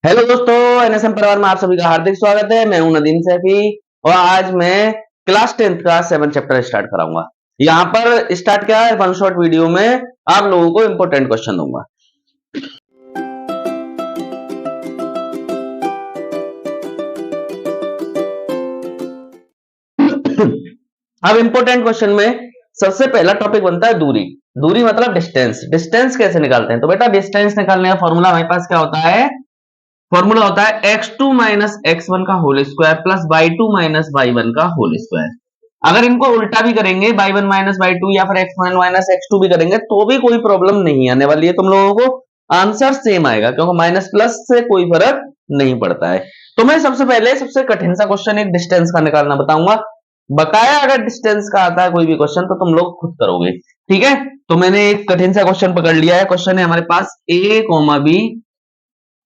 Hello दोस्तों, NSM परिवार में आप सभी का हार्दिक स्वागत है। मैं हूं नदीम सैफी और आज मैं क्लास 10th का 7 चैप्टर स्टार्ट कराऊंगा। यहाँ पर स्टार्ट क्या है, वन शॉट वीडियो में आप लोगों को इंपॉर्टेंट क्वेश्चन दूंगा। अब इंपॉर्टेंट क्वेश्चन में सबसे पहला टॉपिक बनता है दूरी। दूरी मतलब डिस्टेंस। डिस्टेंस कैसे निकालते हैं? तो बेटा डिस्टेंस निकालने का फॉर्मूला हमारे पास क्या होता है? फॉर्मूला होता है x2 माइनस x1 का whole square plus y2 minus y1 का होल स्क्वायर। अगर इनको उल्टा भी करेंगे y1 माइनस y2 या फिर x1 माइनस x2 भी करेंगे तो भी कोई प्रॉब्लम नहीं आने वाली है तुम लोगों को। आंसर सेम आएगा क्योंकि माइनस प्लस से कोई फर्क नहीं पड़ता है। तो मैं सबसे पहले सबसे कठिन सा क्वेश्चन एक डिस्टेंस का निकालना बताऊंगा। बकाया अगर डिस्टेंस का आता है कोई भी क्वेश्चन तो तुम लोग खुद करोगे, ठीक है। तो मैंने एक कठिन सा क्वेश्चन पकड़ लिया है। क्वेश्चन है हमारे पास a, b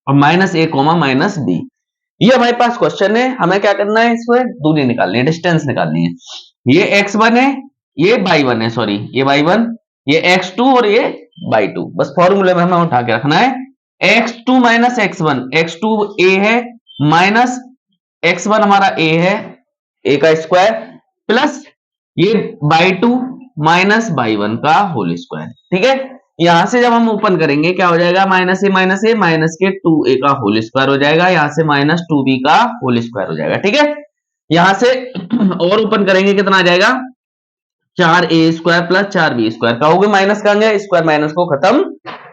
और माइनस ए कोमा माइनस बी। ये हमारे पास क्वेश्चन है। हमें क्या करना है? इसमें दूरी निकालनी है, डिस्टेंस निकालनी है। ये x1 है, ये y1 है, सॉरी ये y1, ये x2 और ये y2। बस फॉर्मूले में हमें उठा के रखना है। x2 minus x1, x2 a है माइनस x1 हमारा a है, a का स्क्वायर प्लस ये y2 माइनस y1 का होल स्क्वायर, ठीक है। यहां से जब हम ओपन करेंगे क्या हो जाएगा? माइनस ए माइनस के 2a का होल स्क्वायर हो जाएगा। यहां से माइनस 2b का होल स्क्वायर हो जाएगा, ठीक है। यहां से और ओपन करेंगे कितना आ जाएगा? 4a square plus 4b square. कहोगे माइनस कहां गया? स्क्वायर माइनस को खत्म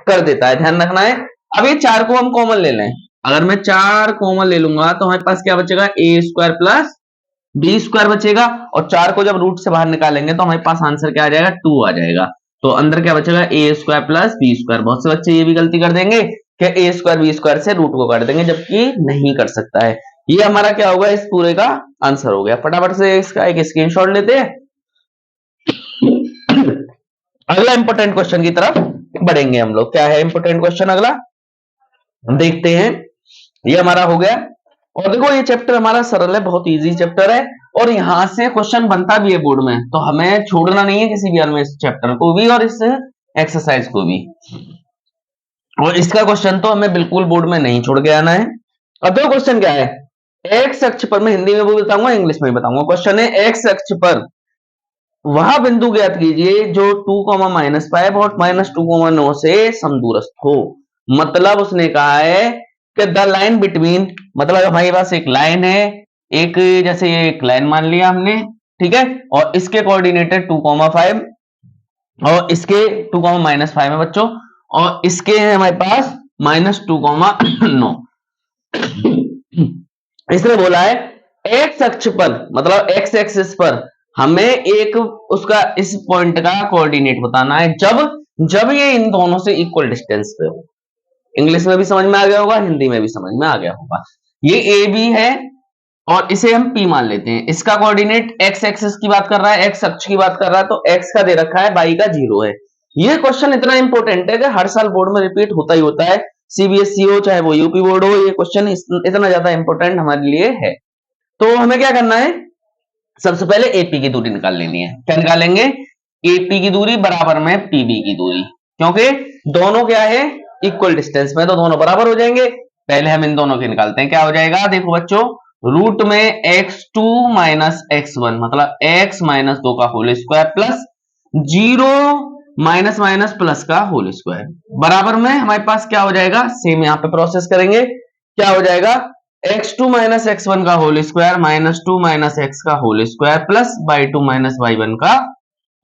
कर देता है, ध्यान रखना है। अब ये 4 को हम कॉमन ले लें। अगर मैं 4 कॉमन ले लूंगा तो हमारे पास क्या बचेगा? a square plus B square बचेगा। और 4 को जब रूट से बाहर निकालेंगे तो हमारे पास आंसर क्या आ जाएगा? 2 आ जाएगा। तो अंदर क्या बचेगा? ए स्क्वायर प्लस बी स्क्वायर। बहुत से बच्चे ये भी गलती कर देंगे कि ए स्क्वायर बी स्क्वायर से रूट को काट देंगे, जबकि नहीं कर सकता है। ये हमारा क्या होगा? इस पूरे का आंसर हो गया। फटाफट से इसका एक स्क्रीनशॉट लेते हैं। अगला इंपोर्टेंट क्वेश्चन की तरफ बढ़ेंगे हम लोग। क्या है इंपोर्टेंट क्वेश्चन अगला? हम देखते हैं। ये हमारा हो गया। और देखो ये चैप्टर हमारा सरल है, बहुत इजी चैप्टर है और यहां से क्वेश्चन बनता भी है बोर्ड में, तो हमें छोड़ना नहीं है किसी भी हाल में इस चैप्टर को भी और इस एक्सरसाइज को भी। और इसका क्वेश्चन तो हमें बिल्कुल बोर्ड में नहीं छोड़ के आना है। अब दो क्वेश्चन क्या है? एक्स अक्ष पर, मैं हिंदी में भी बताऊंगा इंग्लिश में भी बताऊंगा। क्वेश्चन है एक्स अक्ष पर वह बिंदु ज्ञात कीजिए जो 2,-5 और -2,9 से समदूरस्थ हो। मतलब उसने कहा है कि द लाइन बिटवीन, मतलब हमारे पास एक लाइन है, एक जैसे ये एक लाइन मान लिया हमने, ठीक है। और इसके कोऑर्डिनेट है 2,5 और इसके 2,-5 है बच्चों, और इसके हैं हमारे पास -2,9। इसने बोला है एक्स अक्ष पर, मतलब एक्स एक्सिस पर हमें एक उसका इस पॉइंट का कोऑर्डिनेट बताना है जब जब ये इन दोनों से इक्वल डिस्टेंस पे हो। इंग्लिश में भी समझ में आ गया होगा, हिंदी में भी समझ में आ गया होगा। ये ए बी है और इसे हम पी मान लेते हैं। इसका कोऑर्डिनेट एक्स एक्सिस की बात कर रहा है, एक्स अक्ष की बात कर रहा है, तो एक्स का दे रखा है, वाई का 0 है। ये क्वेश्चन इतना इंपॉर्टेंट है कि हर साल बोर्ड में रिपीट होता ही होता है। सीबीएसई हो चाहे वो यूपी बोर्ड हो, ये क्वेश्चन इतना ज्यादा इंपॉर्टेंट हमारे लिए है। तो हमें क्या करना है? सबसे पहले एपी की दूरी निकाल लेनी है। क्या निकालेंगे? एपी की दूरी बराबर में पीबी की दूरी, क्योंकि दोनों क्या है? इक्वल डिस्टेंस में, तो दोनों बराबर हो जाएंगे। पहले हम इन दोनों के निकालते हैं। क्या हो जाएगा? देखो बच्चों, रूट में x2 माइनस x1 मतलब x माइनस 2 का whole square plus 0 minus minus plus का होल स्क्वायर बराबर में हमारे पास क्या हो जाएगा? सेम यहां पे प्रोसेस करेंगे। क्या हो जाएगा? x2 माइनस x1 का whole square minus 2 minus x का whole square plus y2 minus y1 का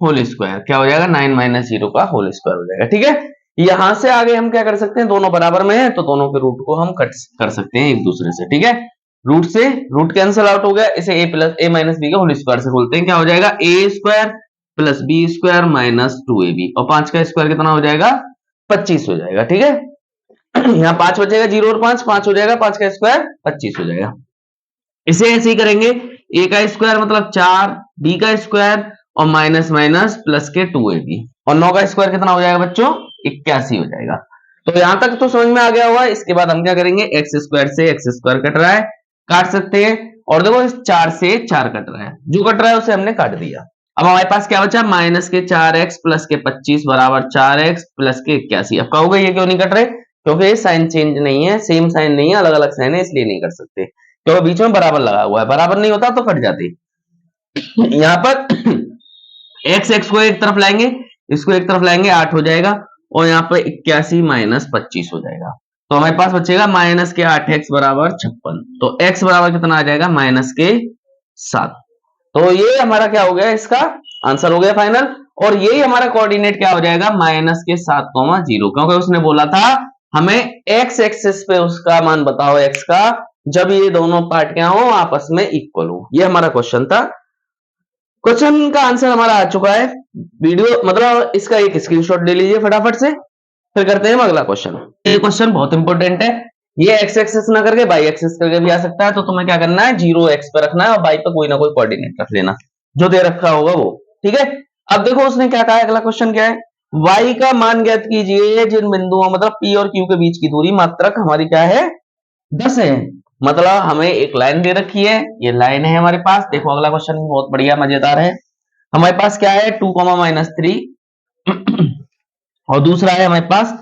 होल स्क्वायर। क्या हो जाएगा? 9 माइनस 0 का होल स्क्वायर हो जाएगा, ठीक है। यहां से आगे हम क्या कर सकते हैं? दोनों बराबर में है तो दोनों के रूट को हम कट कर सकते हैं एक दूसरे से, ठीक है। रूट से रूट कैंसिल आउट हो गया, इसे a plus a minus B का होल स्क्वायर से बोलते हैं। क्या हो जाएगा? a square plus B square minus 2ab और 5 का स्क्वायर कितना हो जाएगा? 25 हो जाएगा, ठीक है। यहाँ 5 बचेगा, 0 और 5 5 हो जाएगा, 5 का स्क्वायर 25 हो जाएगा। इसे ऐसे ही करेंगे, a का स्क्वायर मतलब 4, b का स्क्वायर और माइनस माइनस प्लस के 2ab और 9 का स्क्वायर कितना हो जाएगा बच्चों? 81 हो जाएगा। तो यहां तक तो समझ में आ गया होगा। इसके बाद हम क्या करेंगे? एक्स स्क्वायर से एक्स स्क्वायर कट रहा है, काट सकते हैं। और देखो इस 4 से 4 कट रहा है, जो कट रहा है उसे हमने काट दिया। अब हमारे पास क्या बचा? माइनस के 4x प्लस के 25 बराबर 4x प्लस के 81। अब कहोगे ये क्यों नहीं कट रहे? क्योंकि साइन चेंज नहीं है, सेम साइन नहीं है, अलग अलग साइन है, इसलिए नहीं कर सकते, क्योंकि बीच में बराबर लगा हुआ है, बराबर नहीं होता तो कट जाती। यहाँ पर एक्स को एक तरफ लाएंगे, इसको एक तरफ लाएंगे, 8 हो जाएगा, और यहाँ पर 81 माइनस 25 हो जाएगा, तो हमारे पास बचेगा माइनस के 8x बराबर 56, तो x बराबर कितना आ जाएगा माइनस के 7। तो ये हमारा क्या हो गया, इसका आंसर हो गया फाइनल, और यही हमारा कोऑर्डिनेट क्या हो जाएगा माइनस के 7,0, क्योंकि उसने बोला था हमें एक्स एक्सिस पे उसका मान बताओ x का, जब ये दोनों पार्ट क्या हो आपस में इक्वल हो। ये हमारा क्वेश्चन था। क्वेश्चन का आंसर हमारा आ चुका है, वीडियो मतलब इसका एक स्क्रीनशॉट ले लीजिए फटाफट से, फिर करते हैं अगला क्वेश्चन। ये क्वेश्चन बहुत इंपॉर्टेंट है, ये एक्स एक्सिस ना करके बाई एक्सिस करके भी आ सकता है, तो तुम्हें क्या करना है, 0x पे रखना है और बाई पे कोई ना कोई कोऑर्डिनेट रख लेना जो दे रखा होगा वो, ठीक है। अब देखो उसने क्या कहा, अगला क्वेश्चन क्या है, y का मान ज्ञात कीजिए जिन बिंदुओं मतलब p और q के बीच की दूरी मात्रक हमारी क्या है 10 है। मतलब हमें एक लाइन दे रखी है, ये लाइन है हमारे पास। देखो अगला क्वेश्चन बहुत बढ़िया मजेदार है, हमारे पास क्या है 2, -3 और दूसरा है हमारे पास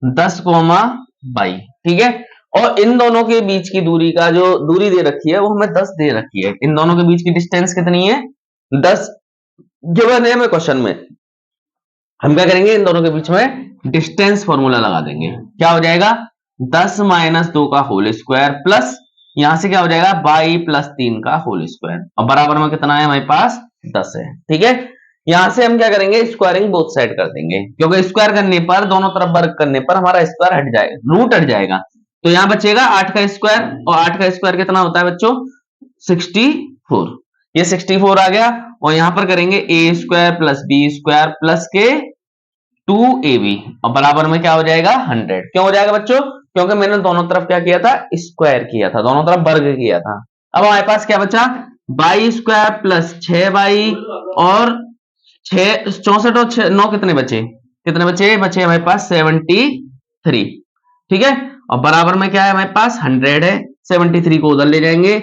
10, 22, ठीक है। और इन दोनों के बीच की दूरी का जो दूरी दे रखी है वो हमें 10 दे रखी है। इन दोनों के बीच की डिस्टेंस कितनी है 10 गिवन है हमें क्वेश्चन में। हम क्या करेंगे, इन दोनों के बीच में डिस्टेंस फॉर्मूला लगा देंगे, क्या हो जाएगा 10 - 2 का होल स्क्वायर प्लस यहां से क्या हो जाएगा 22 + 3 का होल स्क्वायर, और बराबर में कितना है हमारे पास 10 है, ठीक है। यहां से हम क्या करेंगे, स्क्वायरिंग बोथ साइड कर देंगे, क्योंकि स्क्वायर करने पर दोनों तरफ वर्ग करने पर हमारा स्क्वायर हट जाएगा, रूट हट जाएगा, तो यहां बचेगा 8 का स्क्वायर, और 8 का स्क्वायर कितना होता है बच्चों 64, ये 64 आ गया, और यहां पर करेंगे a² + b² प्लस के 2ab, और बराबर में क्या हो जाएगा 100। क्यों हो जाएगा बच्चों, क्योंकि मैंने दोनों तरफ क्या किया था स्क्वायर किया था, दोनों तरफ वर्ग किया था। अब हमारे पास क्या बचा 22² + 6y और 6 64 और 6 9 कितने बचे, बचे हमारे पास 73, ठीक है। और बराबर में क्या है हमारे पास 100 है, 73 को उधर ले जाएंगे,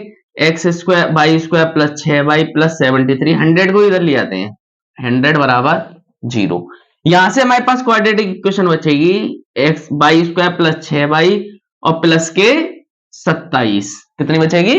x² 22² + 6y + 73, 100 को इधर ले आते हैं, 100 बराबर 0। यहां से हमारे पास क्वाड्रेटिक इक्वेशन बचेगी x 22² + 6y और प्लस के 27, कितनी बचेगी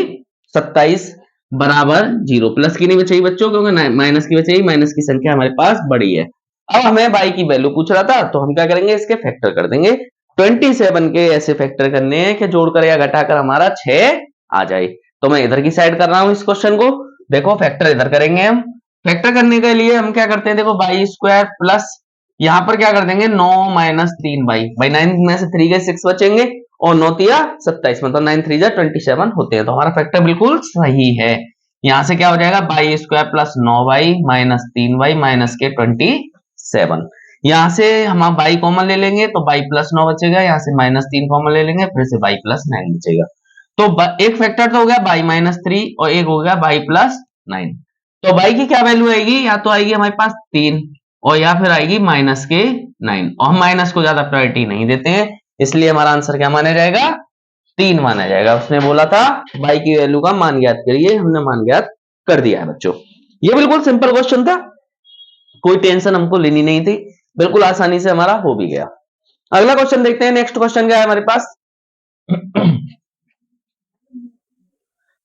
27 बराबर 0। प्लस की नहीं बचेगी बच्चों, क्योंकि माइनस की बचेगी, माइनस की संख्या हमारे पास बड़ी है। अब हमें y की वैल्यू पूछ रहा था, तो हम क्या करेंगे इसके फैक्टर कर देंगे। 27 के ऐसे फैक्टर करने हैं कि जोड़कर या घटाकर हमारा 6 आ जाए। तो मैं इधर की साइड कर रहा हूं इस क्वेश्चन को, देखो फैक्टर इधर करेंगे हम। फैक्टर करने के लिए हम क्या करते हैं, देखो 22² प्लस यहां पर क्या कर देंगे 9 - 3y, भाई 9 में से 3 गए 6 बचेंगे, और 9 तिया 27, मतलब 9 3 जा 27 होते हैं, तो हमारा फैक्टर बिल्कुल सही है। यहां से क्या हो जाएगा 22² + 9y - 3y - के 27। यहां से हम y कॉमन ले लेंगे तो y + 9 बचेगा, यहां से -3 कॉमन ले लेंगे, फिर से y + 9 बचेगा। तो एक फैक्टर तो हो गया y - 3 और एक हो गया y + 9। तो y की क्या वैल्यू आएगी, या तो आएगी हमारे पास 3 और या फिर आएगी -9, और हम माइनस को ज्यादा प्रायोरिटी नहीं देते हैं, इसलिए हमारा आंसर क्या माना जाएगा 3 माना जाएगा। उसने बोला था y की वैल्यू का मान ज्ञात करिए, हमने मान ज्ञात कर दिया है बच्चों। ये बिल्कुल सिंपल क्वेश्चन था, कोई टेंशन हमको लेनी नहीं थी, बिल्कुल आसानी से हमारा हो भी गया। अगला क्वेश्चन देखते हैं, नेक्स्ट क्वेश्चन क्या है हमारे पास।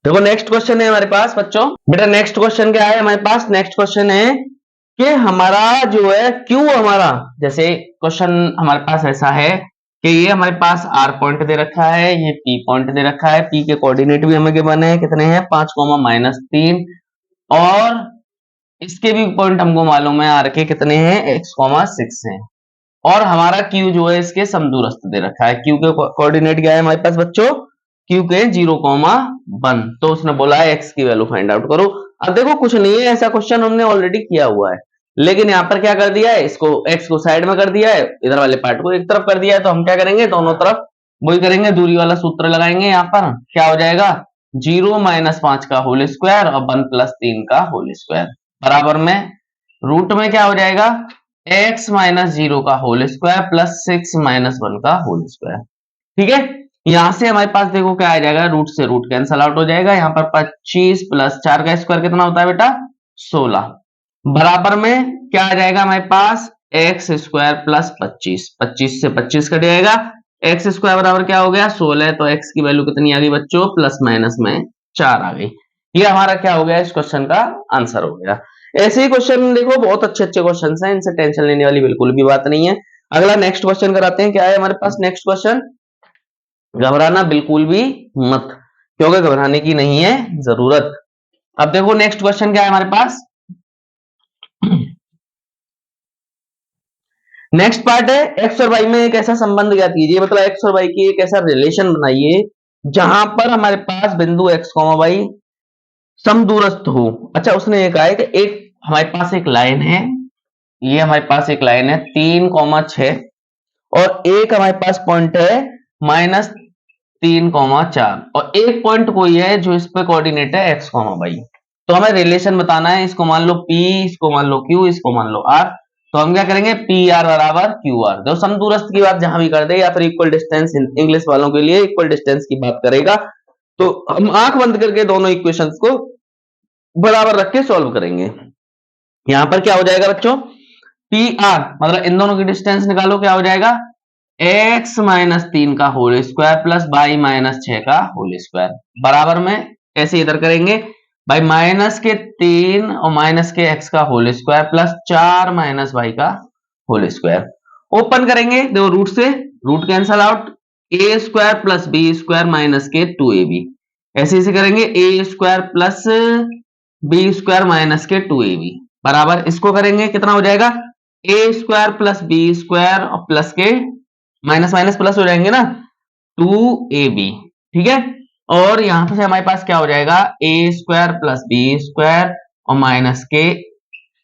देखो नेक्स्ट क्वेश्चन है हमारे पास बच्चों, बेटा नेक्स्ट क्वेश्चन क्या है हमारे पास, नेक्स्ट क्वेश्चन है कि हमारा जो है Q हमारा, जैसे क्वेश्चन हमारे पास ऐसा है कि ये हमारे पास R पॉइंट दे रखा है, ये P पॉइंट दे रखा है, P के कोऑर्डिनेट भी हमें गिवन है, कितने हैं 5, -3, और इसके भी पॉइंट हमको मालूम है R के कितने हैं x, 6 हैं, और हमारा Q जो है इसके समदूरस्थ दे रखा है। Q के कोऑर्डिनेट क्या है हमारे पास बच्चों, Q के 0,1, तो उसने बोला है x की वैल्यू फाइंड आउट करो। अब देखो कुछ नहीं है, ऐसा क्वेश्चन हमने ऑलरेडी किया हुआ है, लेकिन यहाँ पर क्या कर दिया है, इसको x को साइड में कर दिया है, इधर वाले पार्ट को एक तरफ कर दिया है, तो हम क्या करेंगे दोनों तरफ वही करेंगे, दूरी वाला सूत्र लगाएंगे। यहाँ पर क्या हो जाएगा 0 - 5 का होल स्क्वायर और 1 + 3 का होल स्क्वायर, बराबर में रूट में क्या हो जाएगा x - 0 का होल स्क्वायर प्लस 6 - 1 का होल स्क्वायर, ठीक है। यहां से हमारे पास देखो क्या आ जाएगा, रूट से रूट कैंसल आउट हो जाएगा, यहाँ पर 25 + 4 का स्क्वायर कितना होता है बेटा 16, बराबर में क्या आ जाएगा हमारे पास x² + 25, 25 से 25 कट जाएगा, एक्स स्क्वायर बराबर क्या हो गया 16, तो एक्स की वैल्यू कितनी आ गई बच्चों, प्लस माइनस में 4 आ गई। ये हमारा क्या हो गया, इस क्वेश्चन का आंसर हो गया। ऐसे ही क्वेश्चन देखो बहुत अच्छे अच्छे क्वेश्चन हैं, इनसे टेंशन लेने वाली बिल्कुल भी बात नहीं है। अगला नेक्स्ट क्वेश्चन कराते हैं, क्या है हमारे पास नेक्स्ट क्वेश्चन। घबराना बिल्कुल भी मत, क्योंकि घबराने की नहीं है जरूरत। अब देखो नेक्स्ट क्वेश्चन क्या है हमारे पास। नेक्स्ट पार्ट है एक्स और वाई में एक ऐसा संबंध ज्ञात कीजिए, मतलब एक्स और वाई की एक ऐसा रिलेशन बनाइए जहां पर हमारे पास बिंदु एक्स कॉमा वाई समदूरस्थ हो। अच्छा उसने ये कहा है कि एक हमारे पास एक लाइन है, ये हमारे पास एक लाइन है 3,6 और एक हमारे पास पॉइंट है -3,4 और एक पॉइंट कोई है जो इस पे कोऑर्डिनेट है एक्स कॉमा वाई। तो हमें रिलेशन बताना है, इसको मान लो P, इसको मान लो Q, इसको मान लो R। तो हम क्या करेंगे, पी आर बराबर क्यू आर। जो समदूरस्थ की बात जहां भी कर दे या फिर इक्वल डिस्टेंस, इंग्लिश वालों के लिए इक्वल डिस्टेंस की बात करेगा, तो हम आंख बंद करके दोनों इक्वेशंस को बराबर रख के सॉल्व करेंगे। यहां पर क्या हो जाएगा बच्चों, पी आर मतलब इन दोनों की डिस्टेंस निकालो, क्या हो जाएगा x -3 का होल स्क्वायर प्लस y -6 का होल स्क्वायर बराबर में, ऐसे इधर करेंगे भाई -3 और माइनस के x का होल स्क्वायर प्लस 4 -y का होल स्क्वायर। ओपन करेंगे, देखो रूट से root cancel out, a square plus b square minus के 2ab, ऐसे ऐसे करेंगे a square plus b square minus के 2ab बराबर, इसको करेंगे कितना हो जाएगा a square plus b square और प्लस के माइनस माइनस प्लस हो जाएंगे ना 2ab, ठीक है। और यहां से हमारे पास क्या हो जाएगा a square plus B square और माइनस के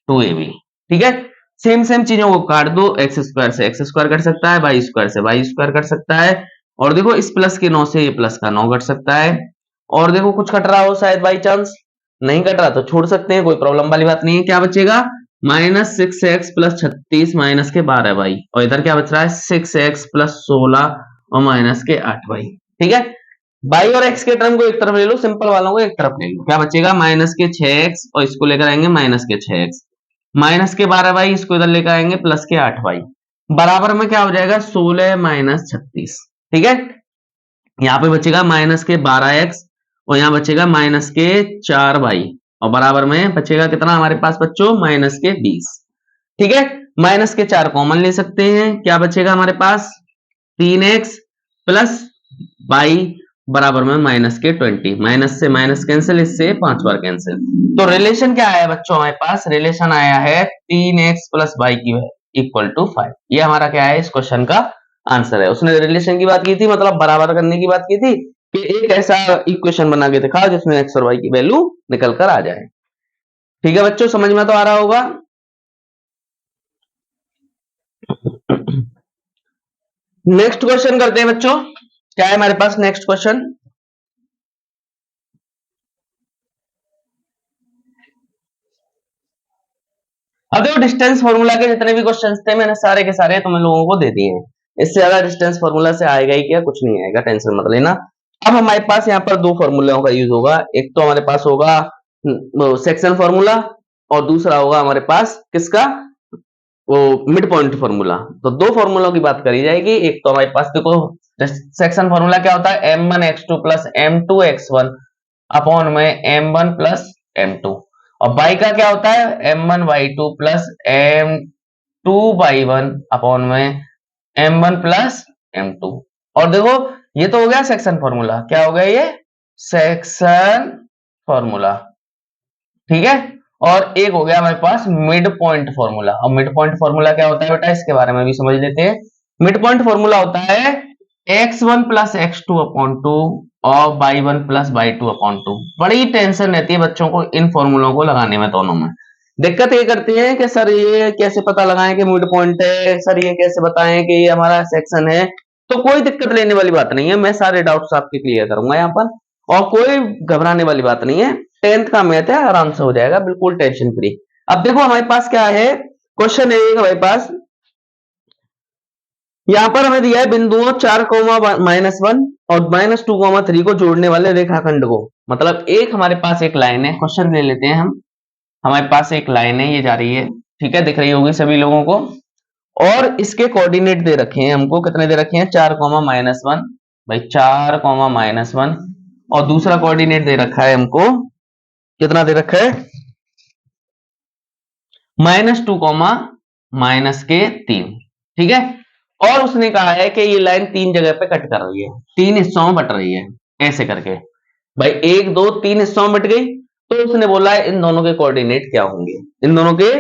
2ab, ठीक है। सेम सेम चीजों को काट दो, एक्स स्क्वायर से एक्स स्क्वायर कट सकता है, वाई स्क्वायर से वाई स्क्वायर कट सकता है, और देखो इस प्लस के 9 से ये प्लस का 9 कट सकता है। और देखो कुछ कट रहा हो शायद बाई चांस, नहीं कट रहा तो छोड़ सकते हैं, कोई प्रॉब्लम वाली बात नहीं है। क्या बचेगा -6x प्लस 36 माइनस के 12y, और इधर क्या बच रहा है 6x प्लस 16 और माइनस के 8y, ठीक है। बाई और x के टर्म को एक तरफ ले लो, सिंपल वालों को एक तरफ ले लो, क्या बचेगा -6x और इसको लेकर आएंगे -6x माइनस के 12y, इसको इधर लेकर आएंगे प्लस के 8y बराबर में क्या हो जाएगा 16 -36, ठीक है। यहाँ पे बचेगा माइनस के 12x और यहाँ बचेगा माइनस के 4y और बराबर में बचेगा कितना हमारे पास बच्चों माइनस के 20, ठीक है। माइनस के 4 कॉमन ले सकते हैं, क्या बचेगा हमारे पास 3x प्लस y बराबर में माइनस के 20, माइनस से माइनस कैंसिल, इससे 5 बार कैंसिल। तो रिलेशन क्या आया बच्चों हमारे पास, रिलेशन आया है 3x प्लस y की इक्वल टू 5। ये हमारा क्या है इस क्वेश्चन का आंसर है। उसने रिलेशन की बात की थी, मतलब बराबर करने की बात की थी कि एक ऐसा इक्वेशन बना के दिखा जिसमें x और y की वैल्यू निकल कर आ जाए। ठीक है बच्चों, समझ में तो आ रहा होगा। नेक्स्ट क्वेश्चन करते हैं बच्चों, क्या है हमारे पास नेक्स्ट क्वेश्चन। अब देखो डिस्टेंस फॉर्मूला के जितने भी क्वेश्चंस थे मैंने सारे के सारे तुम लोगों को दे दिए हैं, इससे ज्यादा डिस्टेंस फॉर्मूला से आएगा ही क्या, कुछ नहीं आएगा, टेंशन मत लेना। अब हमारे पास यहाँ पर दो फॉर्मूलों का यूज होगा, एक तो हमारे पास होगा सेक्शन फॉर्मूला और दूसरा होगा हमारे पास किसका, वो मिड पॉइंट फॉर्मूला। तो दो फॉर्मूलों की बात करी जाएगी। एक तो हमारे पास देखो सेक्शन फॉर्मूला क्या होता है m1x2 प्लस m2x1 अपॉन में m1 प्लस m2, और y का क्या होता है m1y2 प्लस m2y1 अपॉन में m1 प्लस m2। और देखो ये तो हो गया सेक्शन फॉर्मूला, क्या हो गया ये सेक्शन फॉर्मूला, ठीक है। और एक हो गया हमारे पास मिड पॉइंट फॉर्मूला, और मिड पॉइंट फॉर्मूला क्या होता है बेटा इसके बारे में भी समझ लेते हैं। मिड पॉइंट फॉर्मूला होता है x1 प्लस x2 अपॉन 2 और y1 प्लस y2 अपॉन 2। बड़ी टेंशन रहती है बच्चों को इन फॉर्मूलों को लगाने में, दोनों में दिक्कत ये करती है कि सर ये कैसे पता लगाएं कि मिड पॉइंट है, सर ये कैसे बताएं कि ये हमारा सेक्शन है। तो कोई दिक्कत लेने वाली बात नहीं है, मैं सारे डाउट्स आपके क्लियर करूंगा यहाँ पर, और कोई घबराने वाली बात नहीं है। 10th का मैथ है, आराम से हो जाएगा, बिल्कुल टेंशन फ्री। अब देखो हमारे पास क्या है, क्वेश्चन है हमारे पास, यहां पर हमें दिया है बिंदुओं 4,-1 और -2,3 को जोड़ने वाले रेखाखंड को, मतलब एक हमारे पास एक लाइन है, क्वेश्चन ले लेते हैं हम। हमारे पास एक लाइन है, ये जा रही है, ठीक है, दिख रही होगी सभी लोगों को, और इसके कोऑर्डिनेट दे रखे हैं हमको, कितने दे रखे हैं 4,-1 भाई 4,-1 और दूसरा कोऑर्डिनेट दे रखा है हमको, कितना दे रखा है -2, ठीक है। और उसने कहा है कि ये लाइन 3 जगह पे कट कर रही है, 3 हिस्सों में बट रही है, ऐसे करके भाई 1 2 3 हिस्सों में बट गई। तो उसने बोला है इन दोनों के कोऑर्डिनेट क्या होंगे, इन दोनों के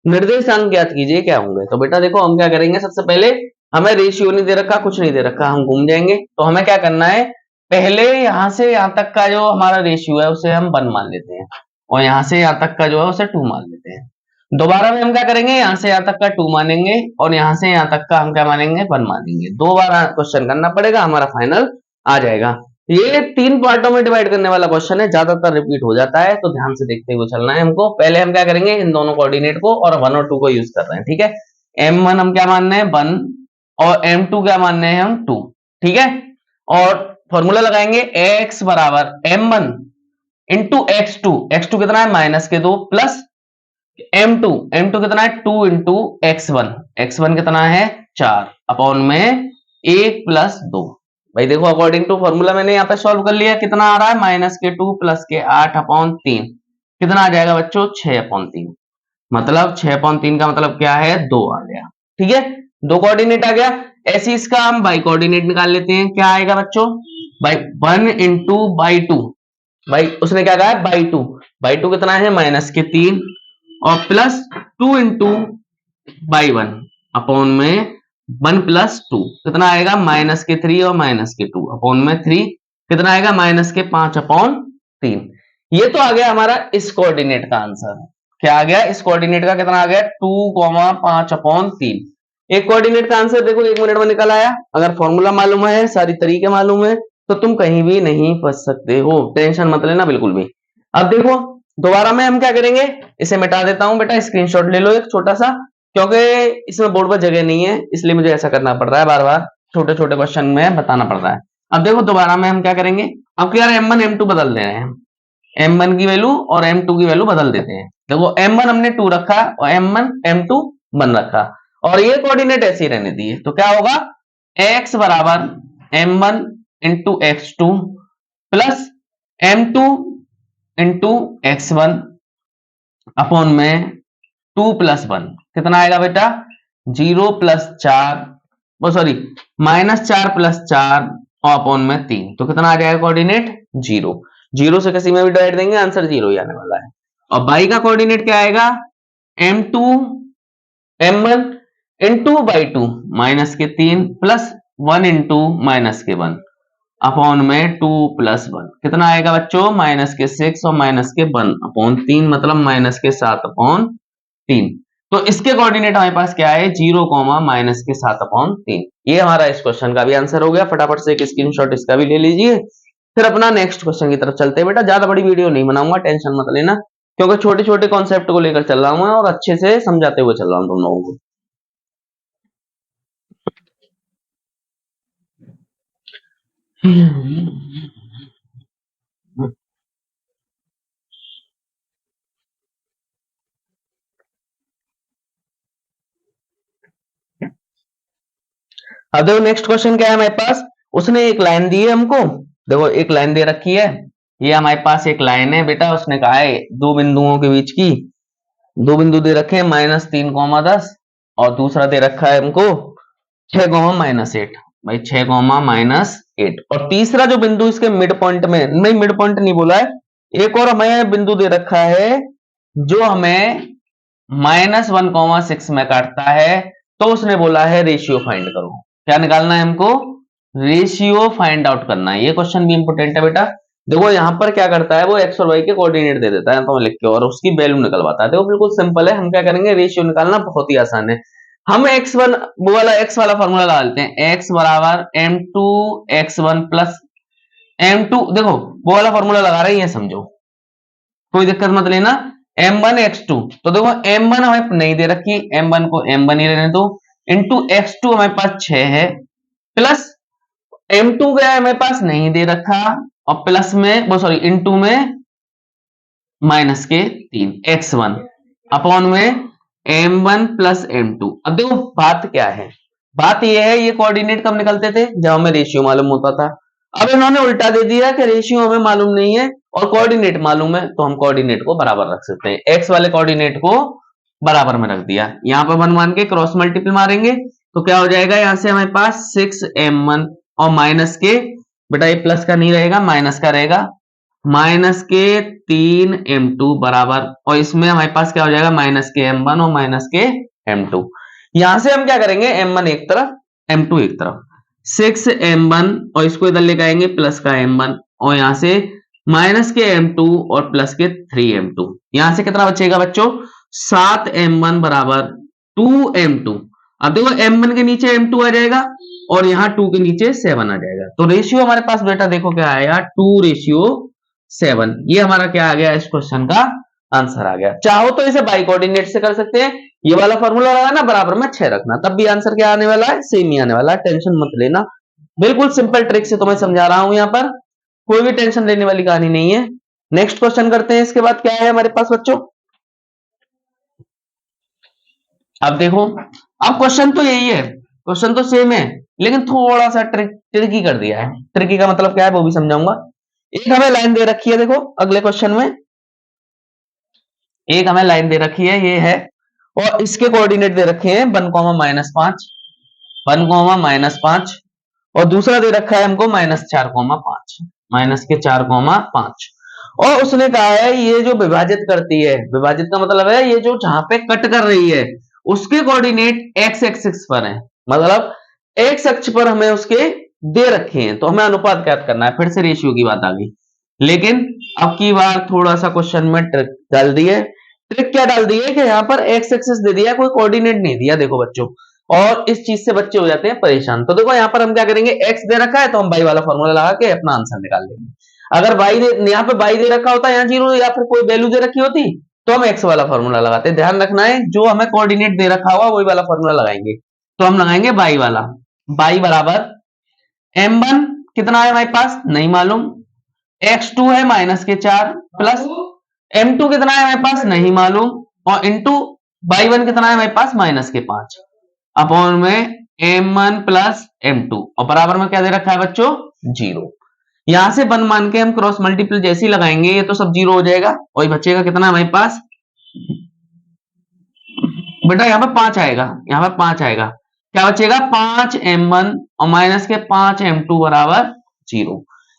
निर्देशांक ज्ञात कीजिए क्या होंगे। तो बेटा देखो हम क्या करेंगे, सबसे पहले हमें रेशियो नहीं दे रखा, कुछ नहीं दे रखा, हम घूम जाएंगे। तो हमें क्या करना है, पहले यहां से यहां तक का जो हमारा रेशियो है उसे हम 1 मान लेते हैं, और यहां से यहां तक का जो है उसे 2 मान लेते हैं। दोबारा में हम क्या करेंगे, यहां से यहां तक का 2 मानेंगे और यहां से यहां तक का हम क्या मानेंगे 1 मानेंगे। 2 बार क्वेश्चन करना पड़ेगा, हमारा फाइनल आ जाएगा। ये 3 पार्टों में डिवाइड करने वाला क्वेश्चन है, ज्यादातर रिपीट हो जाता है, तो ध्यान से देखते हुए चलना है हमको। पहले हम क्या करेंगे, इन दोनों कोऑर्डिनेट को और 1 और 2 को यूज कर रहे हैं, ठीक है। m1 हम क्या मान रहे हैं 1 और m2 क्या मान रहे हैं हम 2, ठीक है। और फॉर्मूला लगाएंगे x बराबर m1 इंटू x2, x2 कितना है -2 प्लस m2 कितना है 2 इंटू x1 कितना है 4 अपॉन में 1 प्लस 2। भाई देखो अकॉर्डिंग टू फॉर्मूला मैंने यहाँ पे सॉल्व कर लिया, कितना आ रहा है -2 प्लस 8 अपॉन 3, कितना आ जाएगा बच्चों 6 अपॉन 3, मतलब 6 अपॉन 3 का मतलब क्या है 2 आ गया, ठीक है। 2 कोऑर्डिनेट आ गया। ऐसे इसका हम बाई कोऑर्डिनेट निकाल लेते हैं, क्या आएगा बच्चों भाई 1 इंटू बाई 2, भाई उसने क्या कहा है बाई टू कितना है -3 और प्लस 2 इंटू बाई 1 अपॉन में 1 प्लस 2 कितना आएगा -3 और -2 अपॉन में 3 कितना आएगा -5 अपॉन 3। ये तो आ गया हमारा इस कोऑर्डिनेट का आंसर। क्या आ गया इस कोऑर्डिनेट का, कितना आ गया 2,5 अपॉन 3। एक कोऑर्डिनेट का आंसर देखो 1 मिनट में निकल आया। अगर फॉर्मूला मालूम है, सारी तरीके मालूम है, तो तुम कहीं भी नहीं फंस सकते हो, टेंशन मत लेना बिल्कुल भी। अब देखो दोबारा में हम क्या करेंगे, इसे मिटा देता हूं बेटा, स्क्रीनशॉट ले लो एक छोटा सा, क्योंकि इसमें बोर्ड पर जगह नहीं है, इसलिए मुझे ऐसा करना पड़ रहा है, बार बार छोटे छोटे क्वेश्चन में बताना पड़ रहा है। अब देखो दोबारा में हम क्या करेंगे, अब यार m1 m2 बदल दे रहे हैं, m1 की वैल्यू और m2 की वैल्यू बदल देते हैं। देखो m1 हमने 2 रखा और m1 m2 1 रखा, और ये कोऑर्डिनेट ऐसे ही रहने दिए, तो क्या होगा x बराबर m1 into x2 plus m2 into x1 upon में 2 प्लस 1 कितना आएगा बेटा 0 प्लस 4, वो सॉरी -4 प्लस 4 और अपॉन में 3, तो कितना आ जाएगा कोऑर्डिनेट 0। 0 से किसी में भी डिवाइड देंगे आंसर 0 ही आने वाला है। और बाई का कोऑर्डिनेट क्या आएगा m2 m1 into by 2 -3 plus 1 into -1 upon में 2 प्लस 1 कितना आएगा बच्चों -6 और -1 अपॉन 3, मतलब -7 अपॉन 3। तो इसके कोऑर्डिनेट हमारे पास क्या है 0, -7 अपॉन 3। ये हमारा इस क्वेश्चन का भी आंसर हो गया। फटाफट से एक स्क्रीनशॉट इसका भी ले लीजिए, फिर अपना नेक्स्ट क्वेश्चन की तरफ चलते हैं। बेटा ज्यादा बड़ी वीडियो नहीं बनाऊंगा, टेंशन मत लेना, क्योंकि छोटे छोटे कॉन्सेप्ट को लेकर चल रहा हूं और अच्छे से समझाते हुए चल रहा हूं तुम लोगों को। अब देखो नेक्स्ट क्वेश्चन क्या है हमारे पास, उसने एक लाइन दी है हमको, देखो एक लाइन दे रखी है, ये हमारे पास एक लाइन है बेटा, उसने कहा है दो बिंदुओं के बीच की, दो बिंदु दे रखे हैं -3,10 और दूसरा दे रखा है हमको 6,-8, भाई 6,-8, और तीसरा जो बिंदु इसके मिड पॉइंट में, नहीं मिड पॉइंट नहीं बोला है, एक और हमें बिंदु दे रखा है जो हमें -1,6 में काटता है। तो उसने बोला है रेशियो फाइंड करो, क्या निकालना है हमको रेशियो फाइंड आउट करना है। ये क्वेश्चन भी इंपोर्टेंट है बेटा। देखो यहाँ पर क्या करता है, वो एक्स और वाई के कोऑर्डिनेट दे देता है तो लिख के, और उसकी वैल्यू निकलवाता है। देखो बिल्कुल सिंपल है, हम क्या करेंगे रेशियो निकालना बहुत ही आसान है। हम x1 वो वाला x वाला फॉर्मूला लगा लेते हैं, x बराबर m2 x1 प्लस m2, देखो वो वाला फॉर्मूला लगा रहे हैं, ये समझो कोई दिक्कत मत लेना। m1 x2, तो देखो m1 हमें नहीं दे रखी, m1 को m1 ही रहने दो, इंटू x2 हमारे पास 6 है, प्लस m2 गया हमारे पास नहीं दे रखा, और प्लस में वो सॉरी इंटू में -3 x1 अपॉन में m1 प्लस m2। अब देखो बात क्या है, बात यह है ये कोऑर्डिनेट कब निकलते थे, जब हमें रेशियो मालूम होता था। अब इन्होंने उल्टा दे दिया कि रेशियो हमें मालूम नहीं है और कोऑर्डिनेट मालूम है, तो हम कोऑर्डिनेट को बराबर रख सकते हैं। एक्स वाले कोऑर्डिनेट को बराबर में रख दिया, यहाँ पर 1 मान के क्रॉस मल्टीपल मारेंगे तो क्या हो जाएगा, यहां से हमारे पास 6m1 और माइनस के, बेटा ये प्लस का नहीं रहेगा माइनस का रहेगा, माइनस के 3m2 बराबर, और इसमें हमारे पास क्या हो जाएगा, माइनस के m1 और माइनस के m2। यहां से हम क्या करेंगे, m1 एक तरफ m2 एक तरफ, 6m1 और इसको इधर लेकर आएंगे प्लस का m1, और यहां से माइनस के m2 और प्लस के 3m2। यहां से कितना बचेगा बच्चों, 7m1 बराबर 2m2। अब देखो m1 के नीचे m2 आ जाएगा और यहाँ 2 के नीचे 7 आ जाएगा, तो रेशियो हमारे पास बेटा देखो क्या आया, 2:7। ये हमारा क्या आ गया, इस क्वेश्चन का आंसर आ गया। चाहो तो इसे बाई कोऑर्डिनेट से कर सकते हैं, ये वाला फॉर्मूला लगाना बराबर में 6 रखना, तब भी आंसर क्या आने वाला है, सेम ही आने वाला है, टेंशन मत लेना। बिल्कुल सिंपल ट्रिक से तुम्हें समझा रहा हूं, यहाँ पर कोई भी टेंशन लेने वाली कहानी नहीं है। नेक्स्ट क्वेश्चन करते हैं, इसके बाद क्या है हमारे पास बच्चों। अब देखो, अब क्वेश्चन तो यही है, क्वेश्चन तो सेम है, लेकिन थोड़ा सा ट्रिकी कर दिया है। ट्रिकी का मतलब क्या है वो भी समझाऊंगा। एक हमें लाइन दे रखी है, देखो अगले क्वेश्चन में एक हमें लाइन दे रखी है, ये है, और इसके कोऑर्डिनेट दे रखे हैं 1,-5, 1,-5, और दूसरा दे रखा है हमको -4,5, माइनस के 4,5। और उसने कहा है ये जो विभाजित करती है, विभाजित का मतलब है ये जो जहां पे कट कर रही है उसके कोऑर्डिनेट एक्स एक्सिस पर है, मतलब एक्स अक्ष पर हमें उसके दे रखे हैं, तो हमें अनुपात ज्ञात करना है। फिर से रेशियो की बात आ गई, लेकिन अब की बार थोड़ा सा क्वेश्चन में ट्रिक डाल दी है। ट्रिक क्या डाल दी है कि यहाँ पर एक्स एक्सिस दे दिया, कोई कोऑर्डिनेट नहीं दिया देखो बच्चों, और इस चीज से बच्चे हो जाते हैं परेशान। तो देखो यहाँ पर हम क्या करेंगे, एक्स दे रखा है तो हम बाई वाला फॉर्मूला लगा के अपना आंसर निकाल लेंगे। अगर बाई दे, यहाँ पे बाई दे रखा होता, यहाँ 0 या फिर कोई वैल्यू दे रखी होती, तो हम एक्स वाला फॉर्मूला लगाते। ध्यान रखना है जो हमें कोऑर्डिनेट दे रखा हुआ वही वाला फॉर्मूला लगाएंगे, तो हम लगाएंगे बाई वाला। बाई बराबर m1 कितना है हमारे पास नहीं मालूम, x2 है -4 प्लस m2 कितना है हमारे पास नहीं मालूम, और इंटू y1 कितना है हमारे पास -5 अपॉन में m1 प्लस m2, और बराबर में क्या दे रखा है बच्चों 0। यहां से 1 मान के हम क्रॉस मल्टीपल जैसे ही लगाएंगे ये तो सब 0 हो जाएगा, और ये बचेगा कितना हमारे पास, बेटा यहाँ पे 5 आएगा, यहाँ पे 5 आएगा, क्या बचेगा 5m1 और माइनस के 5m2 बराबर 0।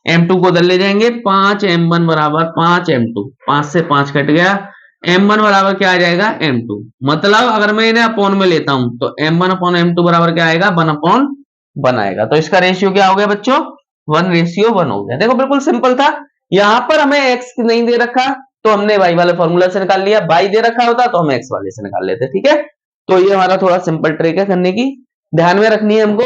m2 को उधर ले जाएंगे, 5m1 बराबर 5m2, 5 से 5 कट गया, m1 बराबर क्या आ जाएगा m2। मतलब अगर मैं इन्हें अपॉन में लेता हूं तो m1 अपॉन m2 बराबर क्या आएगा 1/1 आएगा। तो इसका रेशियो क्या हो गया बच्चों 1:1 हो गया। देखो बिल्कुल सिंपल था, यहां पर हमें x नहीं दे रखा तो हमने y वाले फॉर्मूला से निकाल लिया, y दे रखा होता तो हम x वाले से निकाल लेते, ठीक है। तो ये हमारा थोड़ा सिंपल ट्रिक है करने की, ध्यान में रखनी है हमको।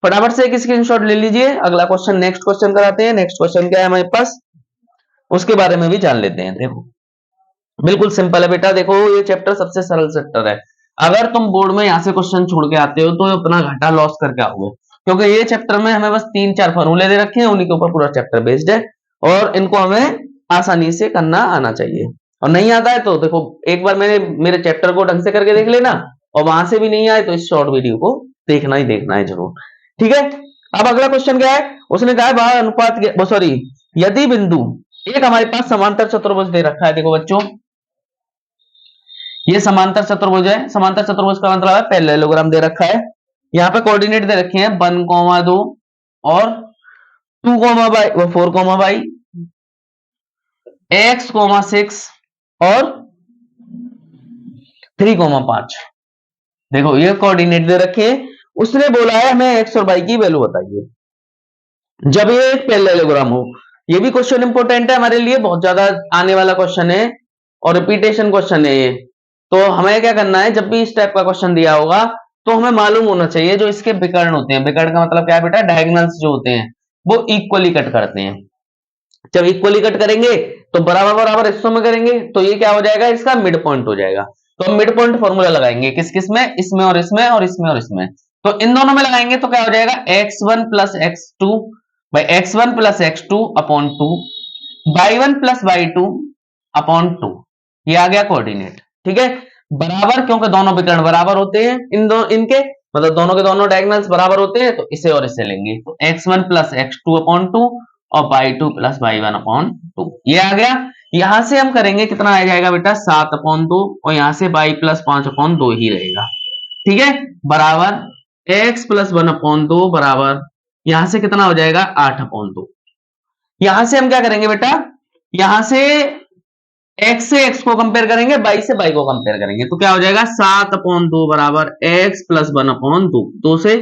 फटाफट से एक स्क्रीनशॉट ले लीजिए, अगला क्वेश्चन नेक्स्ट क्वेश्चन कराते हैं। नेक्स्ट क्वेश्चन क्या है हमारे पास उसके बारे में भी जान लेते हैं। देखो बिल्कुल सिंपल है बेटा, देखो ये चैप्टर सबसे सरल चैप्टर है। अगर तुम बोर्ड में यहां से क्वेश्चन छोड़ के आते हो तो अपना घाटा लॉस करके आओगे, क्योंकि ये चैप्टर में हमें बस 3-4 फॉर्मूले दे रखे हैं, उन्हीं के ऊपर पूरा चैप्टर बेस्ड है, और इनको हमें आसानी से करना आना चाहिए। और नहीं आता है तो देखो एक बार मेरे चैप्टर को ढंग से करके देख लेना, और वहां से भी नहीं आए तो इस शॉर्ट वीडियो को देखना ही देखना है जरूर, ठीक है। अब अगला क्वेश्चन क्या है, उसने कहा है बाहर अनुपात सॉरी यदि बिंदु एक हमारे पास समांतर चतुर्भुज दे रखा है। देखो बच्चों ये समांतर चतुर्भुज है, समांतर चतुर्भुज का मतलब है पैरेललोग्राम दे रखा है। यहाँ पे कोऑर्डिनेट दे रखे हैं 1,2 और 2,4, x,6 और 3,5। देखो ये कोऑर्डिनेट दे रखे हैं, उसने बोला है हमें x और y की वैल्यू बताइए जब ये एक पैरेललोग्राम हो। ये भी क्वेश्चन इंपॉर्टेंट है हमारे लिए, बहुत ज्यादा आने वाला क्वेश्चन है और रिपीटेशन क्वेश्चन है ये। तो हमें क्या करना है, जब भी इस टाइप का क्वेश्चन दिया होगा तो हमें मालूम होना चाहिए जो इसके विकर्ण होते हैं। विकर्ण का मतलब क्या है बेटा, डायगोनल्स जो होते हैं वो इक्वली कट करते हैं। जब इक्वली कट करेंगे तो बराबर बराबर हिस्सों में करेंगे तो ये क्या हो जाएगा, इसका मिड पॉइंट हो जाएगा। तो हम मिड पॉइंट फॉर्मूला लगाएंगे किस किस में, इसमें और इसमें और इसमें और इसमें। तो इन दोनों में लगाएंगे तो क्या हो जाएगा x1 plus x2 by x1 plus x2 upon 2 y1 plus y2 upon 2। ये आ गया कोऑर्डिनेट, ठीक है। बराबर, क्योंकि दोनों विकर्ण बराबर होते हैं, इनके मतलब दोनों के दोनों डायगोनल्स बराबर होते हैं, तो इसे और इसे लेंगे, तो x1 प्लस x2 अपॉन 2 और y2 प्लस y1 अपॉन 2 ये आ गया। यहां से हम करेंगे, कितना आ जाएगा बेटा 7 अपॉन 2, और यहां से y प्लस 5 अपॉन 2 ही रहेगा, ठीक है, बराबर x प्लस 1 अपॉन 2 बराबर, यहां से कितना हो जाएगा 8 अपॉन 2। यहां से हम क्या करेंगे बेटा, यहां से x से x को कंपेयर करेंगे, y से y को कंपेयर करेंगे, तो क्या हो जाएगा 7 अपॉन 2 बराबर x प्लस 1 अपॉन 2, 2 से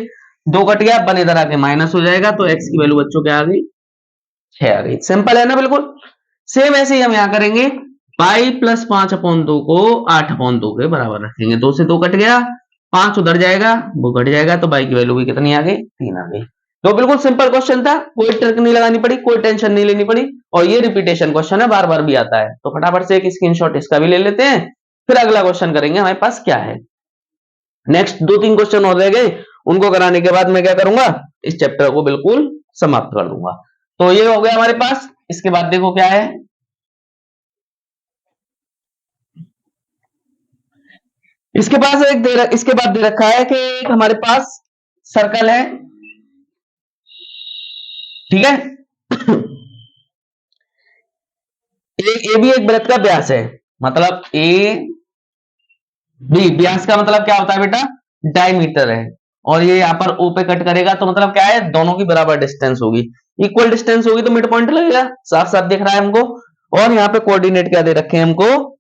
2 कट गया, वन इधर आके माइनस हो जाएगा, तो x की वैल्यू बच्चों क्या आ गई 6 आ गई। सिंपल है ना बिल्कुल। सेम ऐसे ही हम यहां करेंगे, y प्लस 5 अपॉन 2 को 8 अपॉन 2 के बराबर रखेंगे, 2 से 2 कट गया, 5 उधर जाएगा, वो कट जाएगा, तो y की वैल्यू भी कितनी आ गई 3 आ गई। तो बिल्कुल सिंपल क्वेश्चन था, कोई ट्रिक नहीं लगानी पड़ी, कोई टेंशन नहीं लेनी पड़ी, और ये रिपीटेशन क्वेश्चन है, बार बार भी आता है, तो फटाफट से एक स्क्रीनशॉट इसका भी ले लेते हैं, फिर अगला क्वेश्चन करेंगे हमारे पास क्या है। नेक्स्ट 2-3 क्वेश्चन और रह गए, उनको कराने के बाद मैं क्या करूंगा, इस चैप्टर को बिल्कुल समाप्त कर दूंगा। तो ये हो गया हमारे पास। इसके बाद देखो क्या है, इसके पास इसके बाद दे रखा है कि एक हमारे पास सर्कल है, ठीक है ए भी एक वृत्त का व्यास है, मतलब ए बी, व्यास का मतलब क्या होता है बेटा डायमीटर है, और ये यहाँ पर ओ पे कट करेगा, तो मतलब क्या है दोनों की बराबर डिस्टेंस होगी, इक्वल डिस्टेंस होगी, तो मिड पॉइंट लगेगा, साफ साफ दिख रहा है हमको। और यहाँ पे कोऑर्डिनेट क्या दे रखे हैं हमको,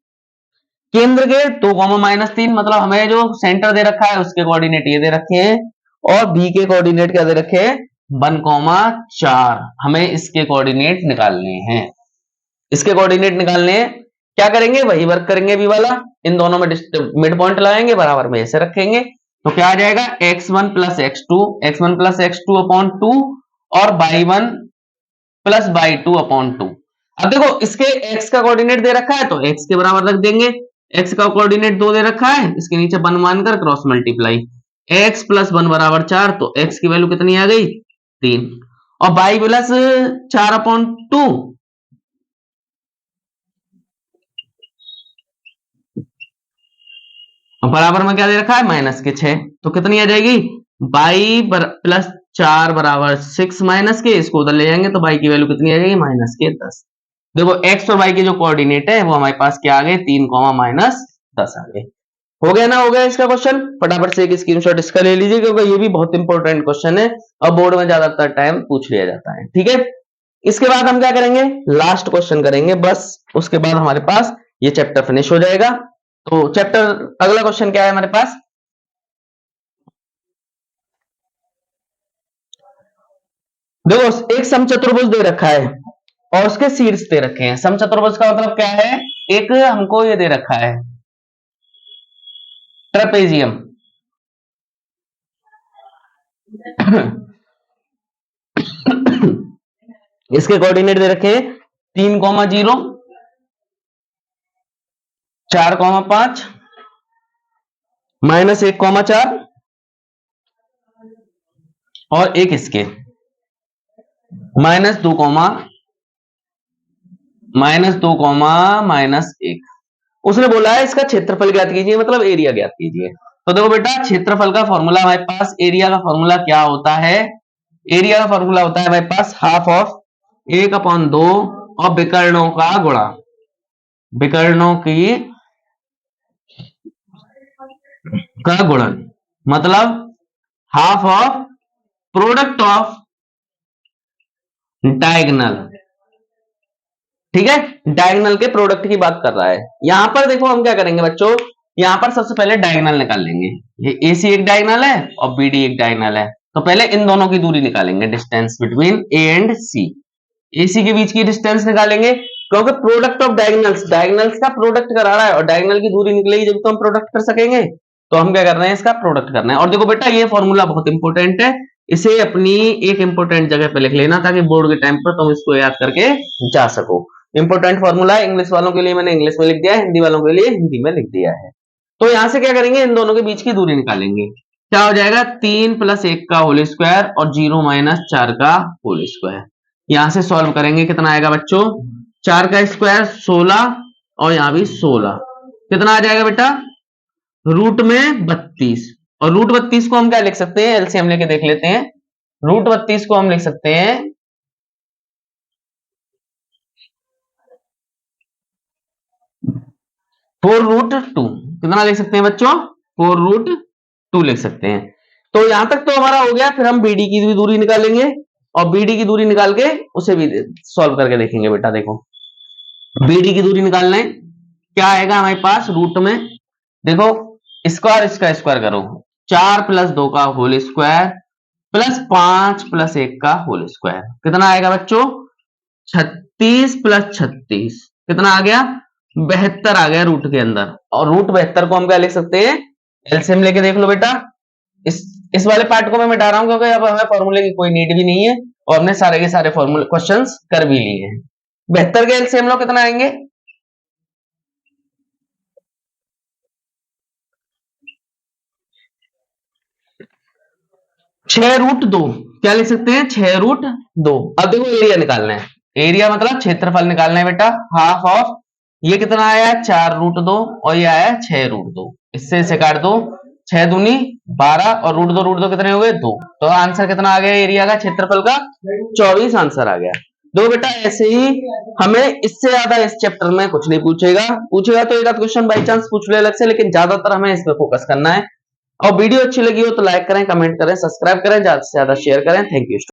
केंद्र के 2, -3, मतलब हमें जो सेंटर दे रखा है उसके कोऑर्डिनेट ये दे रखे हैं, और बी के कोऑर्डिनेट क्या दे रखे हैं 1, 4, हमें इसके कोऑर्डिनेट निकालने हैं, इसके कोऑर्डिनेट निकालने हैं। क्या करेंगे, वही वर्क करेंगे बी वाला, इन दोनों में मिड पॉइंट लगाएंगे, बराबर में ऐसे रखेंगे, तो क्या आ जाएगा x1 प्लस x2 अपॉन 2 और y1 प्लस y2 अपॉन 2। अब देखो इसके x का कोऑर्डिनेट दे रखा है, तो x के बराबर रख देंगे, x का कोऑर्डिनेट 2 दे रखा है, इसके नीचे 1 मानकर क्रॉस मल्टीप्लाई, x प्लस 1 बराबर 4, तो x की वैल्यू कितनी आ गई 3, और y प्लस 4 अपॉन 2, बराबर में क्या दे रखा है माइनस के 6, तो कितनी आ जाएगी y प्लस 4 बराबर 6 माइनस के, इसको उधर ले जाएंगे, तो y की वैल्यू कितनी आ जाएगी माइनस के 10। देखो x और y के जो कोऑर्डिनेट है वो हमारे पास क्या आ गए 3, -10 आ गए। हो गया ना, हो गया इसका क्वेश्चन। फटाफट से एक स्क्रीनशॉट इसका ले लीजिए, क्योंकि ये भी बहुत इंपॉर्टेंट क्वेश्चन है और बोर्ड में ज्यादातर टाइम पूछ लिया जाता है, ठीक है। इसके बाद हम क्या करेंगे, लास्ट क्वेश्चन करेंगे बस, उसके बाद हमारे पास ये चैप्टर फिनिश हो जाएगा। तो चैप्टर अगला क्वेश्चन क्या है हमारे पास, देखो एक समचतुर्भुज दे रखा है और उसके शीर्ष दे रखे हैं। समचतुर्भुज का मतलब क्या है, एक हमको ये दे रखा है ट्रेपेजियम इसके कोऑर्डिनेट दे रखे हैं 3, 0, 4, 5, -1, 4 और एक इसके -2, -1। उसने बोला है इसका क्षेत्रफल ज्ञात कीजिए, मतलब एरिया ज्ञात कीजिए। तो देखो बेटा क्षेत्रफल का फॉर्मूला हमारे पास, एरिया का फॉर्मूला क्या होता है, एरिया का फॉर्मूला होता है हमारे पास हाफ ऑफ 1/2 और विकर्णों का गुणा, विकर्णों की का गुणन, मतलब half of product of diagonal, ठीक है, डायगोनल के प्रोडक्ट की बात कर रहा है। यहां पर देखो हम क्या करेंगे बच्चों, यहां पर सबसे पहले डायगोनल निकाल लेंगे, ये AC एक डायगोनल है और BD एक डायगोनल है, तो पहले इन दोनों की दूरी निकालेंगे, distance between A and C, AC के बीच की डिस्टेंस निकालेंगे, क्योंकि प्रोडक्ट ऑफ डायगोनल्स, डायगोनल्स का प्रोडक्ट करा रहा है, और डायगोनल की दूरी निकलेगी जब तो हम प्रोडक्ट कर सकेंगे, तो हम क्या कर रहे हैं इसका प्रोडक्ट करना है। और देखो बेटा ये फॉर्मूला बहुत इंपॉर्टेंट है, इसे अपनी एक इंपॉर्टेंट जगह पे लिख लेना, ताकि बोर्ड के टाइम पर तुम इसको याद करके जा सको। इंपॉर्टेंट फॉर्मूला है, इंग्लिश वालों के लिए मैंने इंग्लिश में लिख दिया है, हिंदी वालों के लिए हिंदी में लिख दिया है। तो यहां से क्या करेंगे, इन दोनों के बीच की दूरी निकालेंगे, क्या हो जाएगा 3 + 1 का होल स्क्वायर और 0 - 4 का होल स्क्वायर। यहां से सॉल्व करेंगे, कितना आएगा बच्चों 4 का स्क्वायर 16 और यहां भी 16, कितना आ जाएगा बेटा रूट में 32, और रूट 32 को हम क्या लिख सकते हैं, एलसीएम लेके देख लेते हैं। रूट 32 को हम लिख सकते हैं 4√2। कितना लिख सकते हैं बच्चों, 4√2 लिख सकते हैं। तो यहां तक तो हमारा हो गया। फिर हम बीडी की भी दूरी निकालेंगे, और बीडी की दूरी निकाल के उसे भी सॉल्व करके देखेंगे। बेटा देखो, बीडी की दूरी निकालना है, क्या आएगा हमारे पास, रूट में देखो स्क्वायर, इसका स्क्वायर करो, 4 + 2 का होल स्क्वायर प्लस 5 + 1 का होल स्क्वायर, कितना आएगा बच्चों, 36 + 36 कितना आ गया, 72 आ गया रूट के अंदर। और रूट 72 को हम क्या लिख सकते हैं, एलसीएम लेके देख लो बेटा। इस इस वाले पार्ट को मैं मिटा रहा हूं, क्योंकि अब हमें फॉर्मूले की कोई नीड भी नहीं है, और हमने सारे के सारे फॉर्मूले क्वेश्चंस कर भी लिए हैं। 72 के एलसीएम लो, कितना आएंगे, 6√2, क्या लिख सकते हैं, 6√2। अब देखो एरिया निकालना है, एरिया मतलब क्षेत्रफल निकालना है बेटा, हाफ ऑफ ये कितना आया, 4√2, और ये आया 6√2। इससे इसे काट दो, 6 दूनी 12, और √2 कितने हो गए, 2। तो आंसर कितना आ गया एरिया का, क्षेत्रफल का 24 आंसर आ गया। दो बेटा ऐसे ही हमें इससे ज्यादा इस चैप्टर में कुछ नहीं पूछेगा, पूछेगा तो एक आध क्वेश्चन बाई चांस पूछ ले अलग से, लेकिन ज्यादातर हमें इस पे फोकस करना है। और वीडियो अच्छी लगी हो तो लाइक करें, कमेंट करें, सब्सक्राइब करें, ज्यादा से ज्यादा शेयर करें। Thank you.